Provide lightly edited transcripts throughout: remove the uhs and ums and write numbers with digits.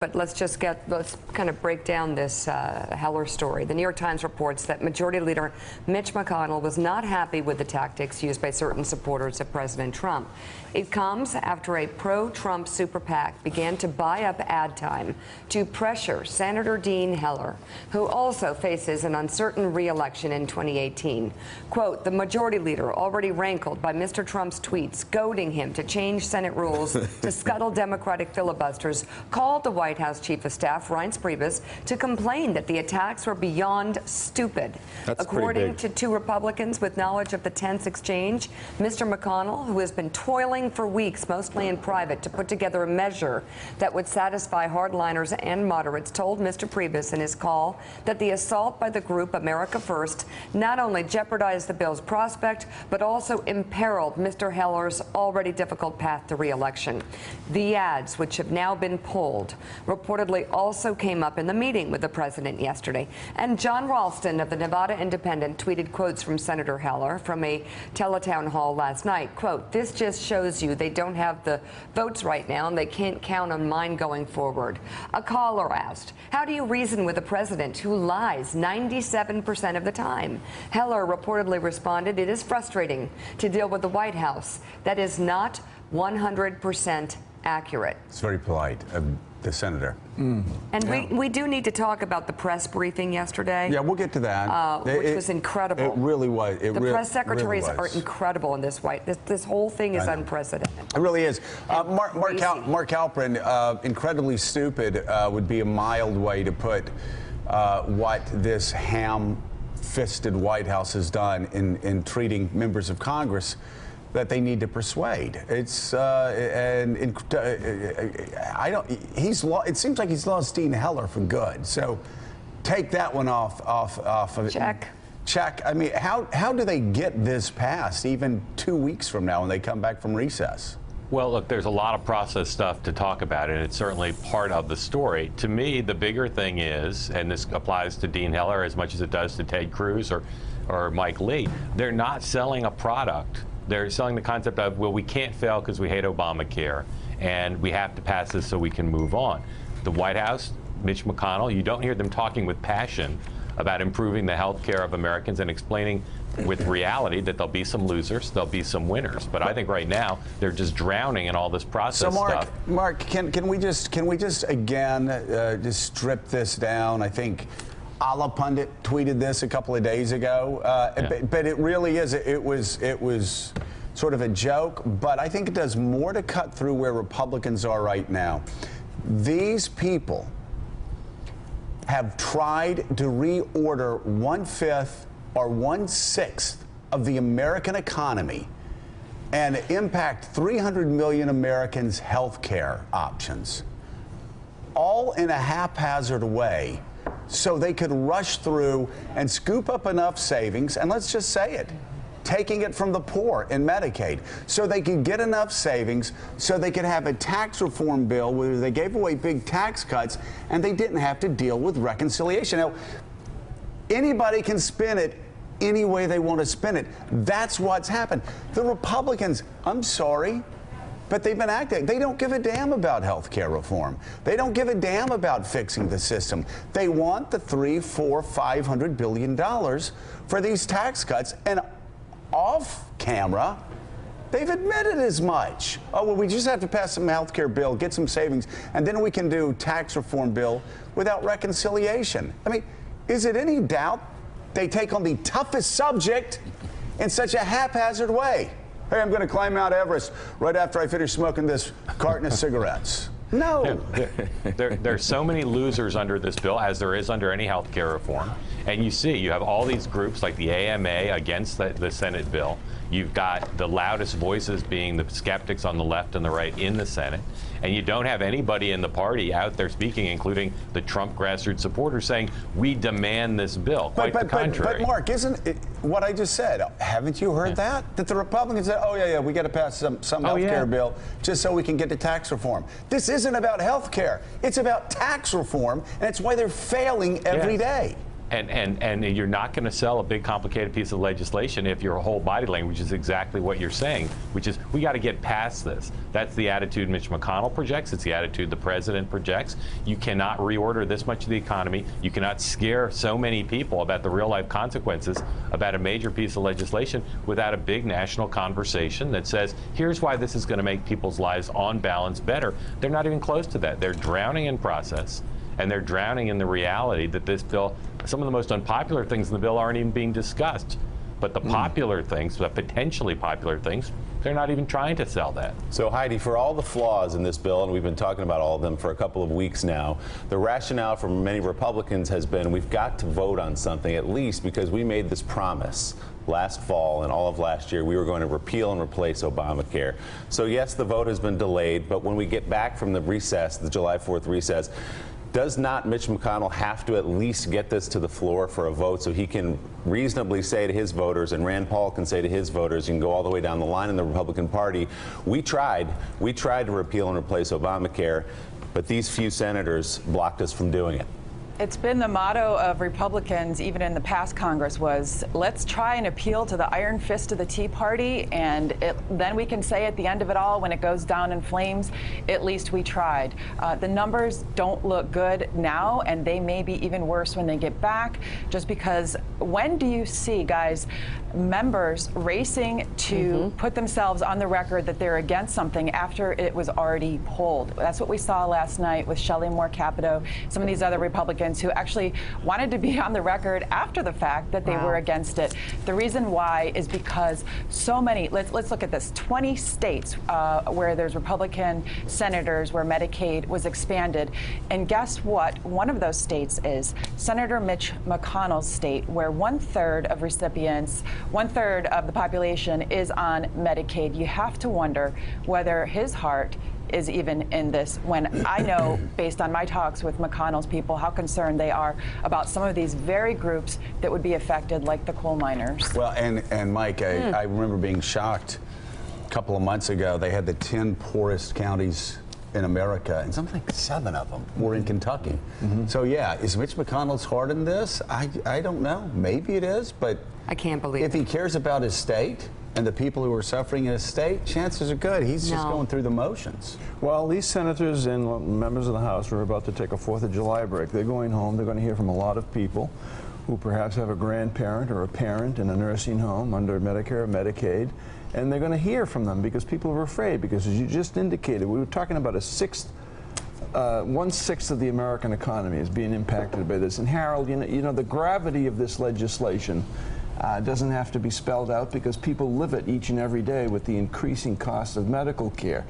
But let's kind of break down this Heller story. The New York Times reports that Majority Leader Mitch McConnell was not happy with the tactics used by certain supporters of President Trump. It comes after a pro-Trump super PAC began to buy up ad time to pressure Senator Dean Heller, who also faces an uncertain re-election in 2018. Quote, the Majority Leader, already rankled by Mr. Trump's tweets, goading him to change Senate rules to scuttle Democratic filibusters, called the White House Chief of Staff, Reince Priebus, to complain that the attacks were beyond stupid. According to two Republicans with knowledge of the tense exchange, Mr. McConnell, who has been toiling for weeks, mostly in private, to put together a measure that would satisfy hardliners and moderates, told Mr. Priebus in his call that the assault by the group America First not only jeopardized the bill's prospect, but also imperiled Mr. Heller's already difficult path to re-election. The ads, which have now been pulled, reportedly also came up in the meeting with the president yesterday. And John Ralston of the Nevada Independent tweeted quotes from Senator Heller from a teletown hall last night. Quote, this just shows you they don't have the votes right now and they can't count on mine going forward. A caller asked, how do you reason with a president who lies 97% of the time? Heller reportedly responded, it is frustrating to deal with the White House that is not 100% accurate. It's very polite of the senator. And we do need to talk about the press briefing yesterday. Yeah, we'll get to that. Which was incredible. It really was. The press secretaries are incredible in this White. This whole thing is unprecedented. It really is. Mark Halperin, incredibly stupid would be a mild way to put what this ham-fisted White House has done in treating members of Congress that they need to persuade. It's it seems like he's lost Dean Heller for good. So take that one off of it. Check. I mean, how do they get this passed even 2 weeks from now when they come back from recess? Well, look, there's a lot of process stuff to talk about, and it's certainly part of the story. To me, the bigger thing is, and this applies to Dean Heller as much as it does to Ted Cruz or Mike Lee, they're not selling a product. They're selling the concept of, well, we can't fail because we hate Obamacare, and we have to pass this so we can move on. The White House, Mitch McConnell, you don't hear them talking with passion about improving the health care of Americans and explaining with reality that there'll be some losers, there'll be some winners. But I think right now they're just drowning in all this process stuff. Mark, can we just again just strip this down? I think Allah Pundit tweeted this a couple of days ago, but it really is. It was sort of a joke, but I think it does more to cut through where Republicans are right now. These people have tried to reorder 1/5 or 1/6 of the American economy and impact 300 million Americans' health care options, all in a haphazard way, so they could rush through and scoop up enough savings, and let's just say it, taking it from the poor in Medicaid, so they could get enough savings so they could have a tax reform bill where they gave away big tax cuts and they didn't have to deal with reconciliation. Now, anybody can spin it any way they want to spin it. That's what's happened. The Republicans, I'm sorry, but they've been acting. They don't give a damn about health care reform. They don't give a damn about fixing the system. They want the $300, $400, $500 billion for these tax cuts. And off camera, they've admitted as much. Oh, well, we just have to pass some health care bill, get some savings, and then we can do tax reform bill without reconciliation. I mean, is it any doubt they take on the toughest subject in such a haphazard way? Hey, I'm going to climb Mount Everest right after I finish smoking this carton of cigarettes. No. There's so many losers under this bill, as there is under any health care reform. And you have all these groups like the AMA against the Senate bill. You've got the loudest voices being the skeptics on the left and the right in the Senate. And you don't have anybody in the party out there speaking, including the Trump grassroots supporters, saying, we demand this bill. Quite the contrary. But Mark, isn't it what I just said? Haven't you heard that? That the Republicans said, oh, yeah, we got to pass some health care bill just so we can get to tax reform. This isn't about health care. It's about tax reform, and it's why they're failing every day. And you're not going to sell a big complicated piece of legislation if your whole body language is exactly what you're saying, which is we got to get past this. That's the attitude Mitch McConnell projects. It's the attitude the president projects. You cannot reorder this much of the economy. You cannot scare so many people about the real life consequences about a major piece of legislation without a big national conversation that says, here's why this is going to make people's lives on balance better. They're not even close to that. They're drowning in process. And they're drowning in the reality that this bill, some of the most unpopular things in the bill aren't even being discussed. But the popular things, the potentially popular things, they're not even trying to sell that. So Heidi, for all the flaws in this bill, and we've been talking about all of them for a couple of weeks now, the rationale for many Republicans has been we've got to vote on something at least because we made this promise last fall and all of last year we were going to repeal and replace Obamacare. So yes, the vote has been delayed, but when we get back from the recess, the July 4th recess, does not Mitch McConnell have to at least get this to the floor for a vote so he can reasonably say to his voters, and Rand Paul can say to his voters, you can go all the way down the line in the Republican Party, we tried to repeal and replace Obamacare, but these few senators blocked us from doing it. It's been the motto of Republicans, even in the past Congress, was let's try and appeal to the iron fist of the Tea Party, and then we can say at the end of it all, when it goes down in flames, at least we tried. The numbers don't look good now, and they may be even worse when they get back, just because when do you see, guys, members racing to put themselves on the record that they're against something after it was already pulled? That's what we saw last night with Shelley Moore Capito, some of these other Republicans who actually wanted to be on the record after the fact that they were against it. The reason why is because so many, let's look at this, 20 states where there's Republican senators where Medicaid was expanded. And guess what? One of those states is Senator Mitch McConnell's state, where 1/3 of recipients, 1/3 of the population is on Medicaid. You have to wonder whether his heart is even in this, when I know, based on my talks with McConnell's people, how concerned they are about some of these very groups that would be affected, like the coal miners. Well, and Mike, I remember being shocked a couple of months ago. They had the 10 poorest counties in America, and something like 7 of them were in Kentucky. So yeah, is Mitch McConnell's heart in this? I don't know. Maybe it is, but I can't believe if he cares about his state and the people who are suffering in his state, chances are good he's just going through the motions. Well, these senators and members of the House are about to take a 4th of July break. They're going home. They're going to hear from a lot of people who perhaps have a grandparent or a parent in a nursing home under Medicare or Medicaid. And they're going to hear from them because people are afraid, because as you just indicated, we were talking about a 1/6 of the American economy is being impacted by this. And Harold, you know the gravity of this legislation doesn't have to be spelled out because people live it each and every day with the increasing cost of medical care.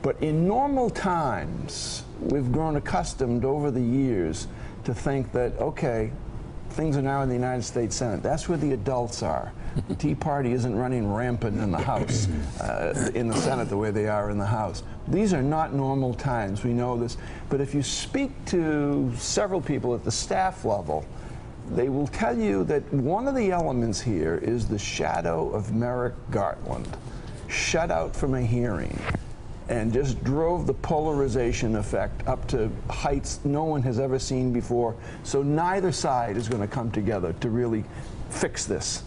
But in normal times, we've grown accustomed over the years to think that, okay, things are now in the United States Senate. That's where the adults are. The Tea Party isn't running rampant in the House, in the Senate the way they are in the House. These are not normal times. We know this. But if you speak to several people at the staff level, they will tell you that one of the elements here is the shadow of Merrick Garland, shut out from a hearing, and just drove the polarization effect up to heights no one has ever seen before. So neither side is going to come together to really fix this.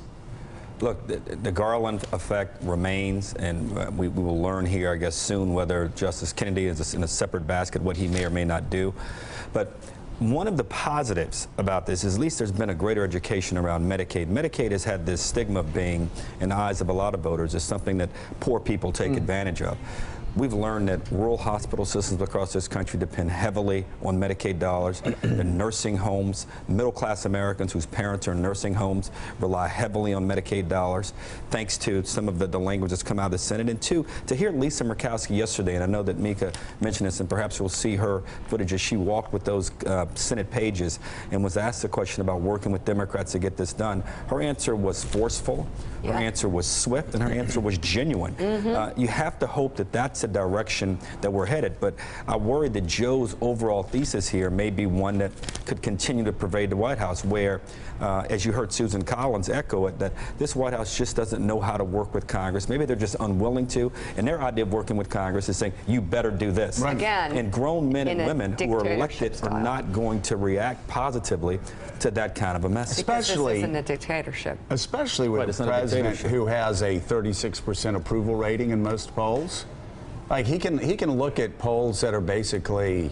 Look, the Garland effect remains, and we will learn here, I guess, soon whether Justice Kennedy is in a separate basket, what he may or may not do. But one of the positives about this is at least there's been a greater education around Medicaid. Medicaid has had this stigma of being, in the eyes of a lot of voters, is something that poor people take advantage of. We've learned that rural hospital systems across this country depend heavily on Medicaid dollars. The nursing homes, middle-class Americans whose parents are in nursing homes rely heavily on Medicaid dollars, thanks to some of the language that's come out of the Senate. And two, to hear Lisa Murkowski yesterday, and I know that Mika mentioned this, and perhaps we'll see her footage as she walked with those Senate pages and was asked a question about working with Democrats to get this done. Her answer was forceful, Her answer was swift, and her answer was genuine. You have to hope that that's the direction that we're headed. But I worry that Joe's overall thesis here may be one that could continue to pervade the White House, where, as you heard Susan Collins echo it, that this White House just doesn't know how to work with Congress. Maybe they're just unwilling to, and their idea of working with Congress is saying, you better do this. Right. Again, And grown men and in a women who are elected dictatorship are style. not going to react positively to that kind of a message. Because Especially- this isn't a dictatorship. Especially with Right, it's a not a president dictatorship. who has a 36% approval rating in most polls. Like he can look at polls that are basically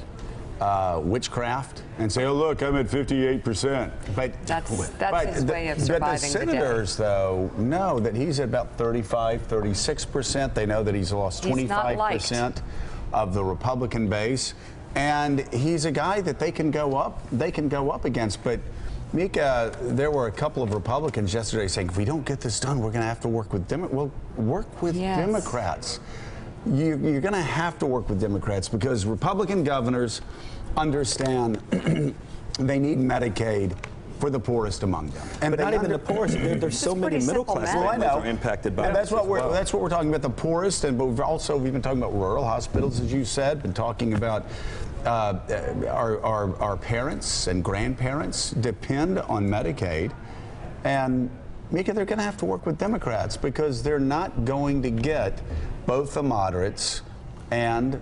witchcraft and say, "Oh, look, I'm at 58%." But That's his way of but surviving the the day. senators, though, know that he's at about 35, 36%. They know that he's lost He's not 25% of the Republican base, and he's a guy that they can go up. They can go up against, but. Mika, there were a couple of Republicans yesterday saying, if we don't get this done, we're going to have to work with Democrats. Well, work with Yes. Democrats. You're going to have to work with Democrats because Republican governors understand they need Medicaid for the poorest among them. And But they not even the poorest. There's so It's many pretty middle simple class math. Well, I families know. are impacted by And that's this what as we're well. that's what we're talking about, the poorest, and but we've been talking about rural hospitals, as you said, been talking about our parents and grandparents depend on Medicaid, and Mika, they're going to have to work with Democrats because they're not going to get both the moderates and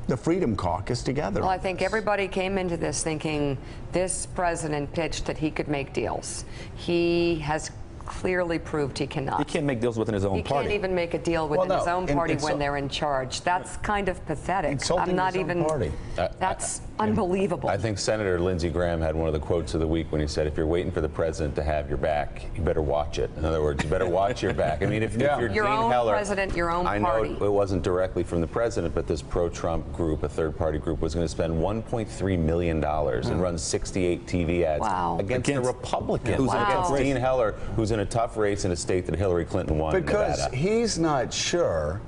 the Freedom Caucus together. Well, I think everybody came into this thinking this president pitched that he could make deals. He has clearly proved he cannot. He can't make deals within his own He party. can't even make a deal within Well, no, his own and party it's when so- they're in charge. That's kind of pathetic. Insulting I'm not his own even. party. That's unbelievable. I think Senator Lindsey Graham had one of the quotes of the week when he said, if you're waiting for the president to have your back, you better watch it. In other words, you better watch your back. I mean, if Yeah. you're Your Dean own Heller, president, your own I know party. it wasn't directly from the president, but this pro-Trump group, a third-party group, was going to spend $1.3 million and run 68 TV ads Wow. against a Against- Republican, who's in a tough against race. Dean Heller, who's in a tough race in a state that Hillary Clinton won in Because Nevada. he's not sure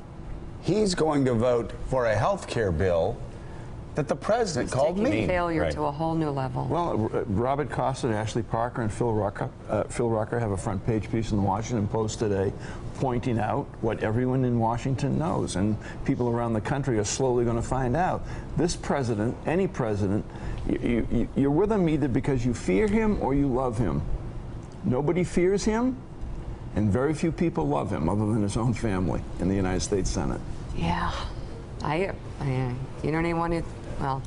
he's going to vote for a health care bill that the president called Taking me. failure Right. to a whole new level. Well, Robert Costa, Ashley Parker, and Phil Rucker have a front page piece in the Washington Post today pointing out what everyone in Washington knows, and people around the country are slowly going to find out. This president, any president, you're with him either because you fear him or you love him. Nobody fears him, and very few people love him other than his own family in the United States Senate. Yeah. You don't even want to. Well.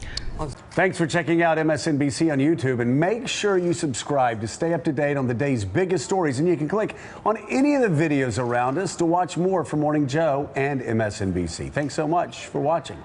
Thanks for checking out MSNBC on YouTube, and make sure you subscribe to stay up to date on the day's biggest stories. And you can click on any of the videos around us to watch more from Morning Joe and MSNBC. Thanks so much for watching.